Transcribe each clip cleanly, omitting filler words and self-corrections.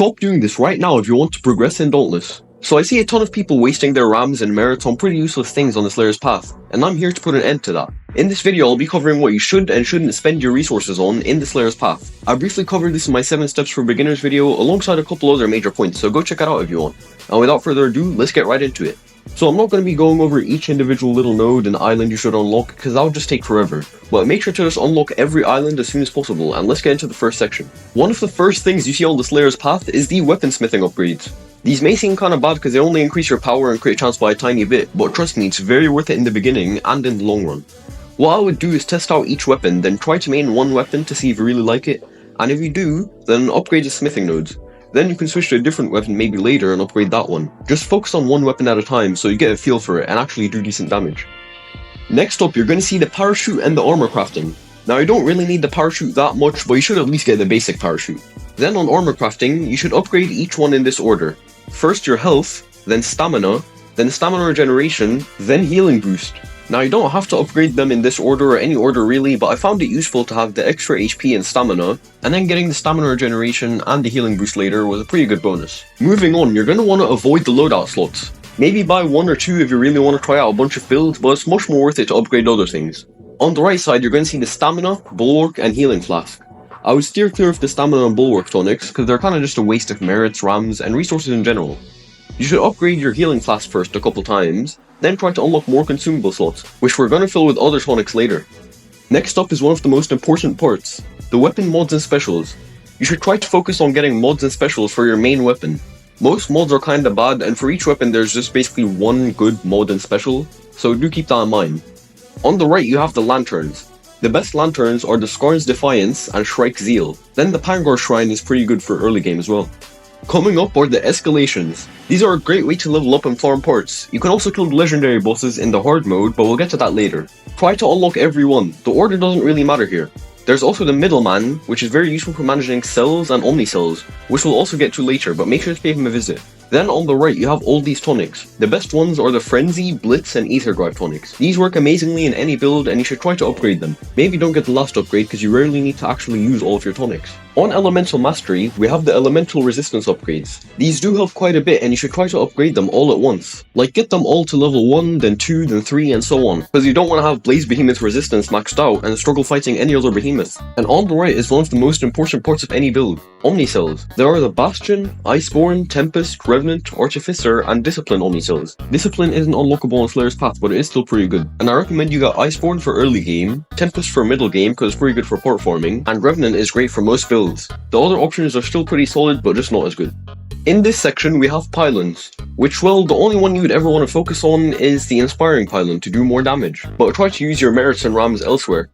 Stop doing this right now if you want to progress in Dauntless. So I see a ton of people wasting their rams and merits on pretty useless things on the Slayer's path, and I'm here to put an end to that. In this video I'll be covering what you should and shouldn't spend your resources on in the Slayer's path. I briefly covered this in my 7 steps for beginners video alongside a couple other major points, so go check it out if you want. And without further ado, let's get right into it. So I'm not going to be going over each individual little node and island you should unlock because that would just take forever, but make sure to just unlock every island as soon as possible, and let's get into the first section. One of the first things you see on the Slayer's path is the weaponsmithing upgrades. These may seem kinda bad because they only increase your power and crit chance by a tiny bit, but trust me, it's very worth it in the beginning and in the long run. What I would do is test out each weapon, then try to main one weapon to see if you really like it, and if you do, then upgrade the smithing nodes. Then you can switch to a different weapon maybe later and upgrade that one. Just focus on one weapon at a time so you get a feel for it and actually do decent damage. Next up, you're going to see the parachute and the armor crafting. Now you don't really need the parachute that much, but you should at least get the basic parachute. Then on armor crafting, you should upgrade each one in this order. First your health, then stamina regeneration, then healing boost. Now you don't have to upgrade them in this order or any order really, but I found it useful to have the extra HP and stamina, and then getting the stamina regeneration and the healing boost later was a pretty good bonus. Moving on, you're going to want to avoid the loadout slots. Maybe buy 1 or 2 if you really want to try out a bunch of builds, but it's much more worth it to upgrade other things. On the right side, you're going to see the stamina, bulwark, and healing flask. I would steer clear of the stamina and bulwark tonics because they're kinda just a waste of merits, rams, and resources in general. You should upgrade your healing flask first a couple times, then try to unlock more consumable slots, which we're gonna fill with other tonics later. Next up is one of the most important parts, the weapon mods and specials. You should try to focus on getting mods and specials for your main weapon. Most mods are kinda bad, and for each weapon there's just basically one good mod and special, so do keep that in mind. On the right you have the lanterns. The best lanterns are the Skarn's Defiance and Shrike's Zeal. Then the Pangar Shrine is pretty good for early game as well. Coming up are the Escalations. These are a great way to level up and farm parts. You can also kill the legendary bosses in the hard mode, but we'll get to that later. Try to unlock every one, the order doesn't really matter here. There's also the Middleman, which is very useful for managing cells and Omnicells, which we'll also get to later, but make sure to pay him a visit. Then on the right you have all these tonics. The best ones are the Frenzy, Blitz, and Ether Gripe tonics. These work amazingly in any build and you should try to upgrade them. Maybe don't get the last upgrade because you rarely need to actually use all of your tonics. On Elemental Mastery, we have the Elemental Resistance upgrades. These do help quite a bit and you should try to upgrade them all at once. Like get them all to level 1, then 2, then 3, and so on. Because you don't want to have Blaze Behemoth Resistance maxed out and struggle fighting any other behemoth. And on the right is one of the most important parts of any build, Omnicells. There are the Bastion, Iceborne, Tempest, Revenant, Artificer, and Discipline Omnicells. Discipline isn't unlockable on Slayer's path, but it is still pretty good. And I recommend you get Iceborne for early game, Tempest for middle game because it's pretty good for port farming, and Revenant is great for most builds. The other options are still pretty solid, but just not as good. In this section we have pylons, which, well, the only one you would ever want to focus on is the Inspiring Pylon to do more damage, but try to use your merits and rams elsewhere.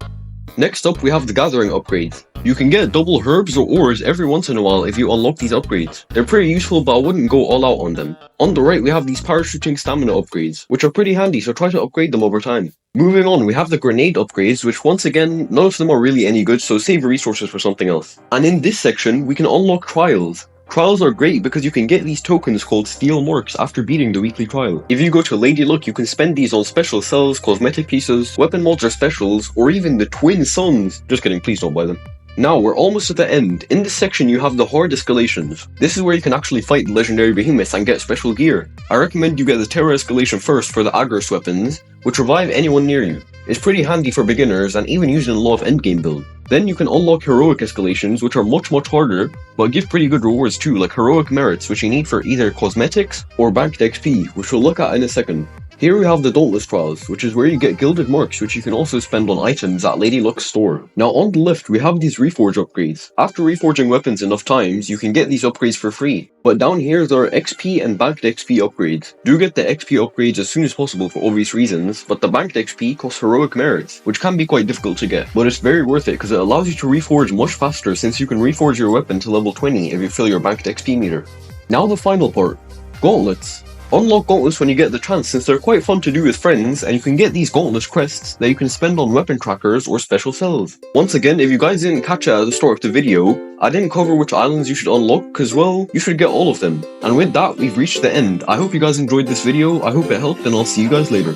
Next up we have the Gathering upgrades. You can get double herbs or ores every once in a while if you unlock these upgrades. They're pretty useful, but I wouldn't go all out on them. On the right we have these parachuting stamina upgrades, which are pretty handy, so try to upgrade them over time. Moving on, we have the grenade upgrades, which once again, none of them are really any good, so save your resources for something else. And in this section, we can unlock trials. Trials are great because you can get these tokens called Steel Marks after beating the weekly trial. If you go to Lady Luck, you can spend these on special cells, cosmetic pieces, weapon mods or specials, or even the Twin Suns. Just kidding, please don't buy them. Now, we're almost at the end. In this section you have the hard Escalations. This is where you can actually fight the legendary behemoths and get special gear. I recommend you get the Terra Escalation first for the Agros weapons, which revive anyone near you. It's pretty handy for beginners and even used in a lot of endgame build. Then you can unlock heroic Escalations, which are much harder, but give pretty good rewards too, like heroic merits, which you need for either cosmetics or banked XP, which we'll look at in a second. Here we have the Dauntless trials, which is where you get gilded marks, which you can also spend on items at Lady Luck's store. Now on the left we have these reforge upgrades. After reforging weapons enough times, you can get these upgrades for free. But down here there are XP and banked XP upgrades. Do get the XP upgrades as soon as possible for obvious reasons, but the banked XP costs heroic merits, which can be quite difficult to get. But it's very worth it because it allows you to reforge much faster since you can reforge your weapon to level 20 if you fill your banked XP meter. Now the final part, gauntlets. Unlock gauntlets when you get the chance since they're quite fun to do with friends, and you can get these gauntless crests that you can spend on weapon trackers or special cells. Once again, if you guys didn't catch it at the start of the video, I didn't cover which islands you should unlock because, well, you should get all of them. And with that, we've reached the end. I hope you guys enjoyed this video, I hope it helped, and I'll see you guys later.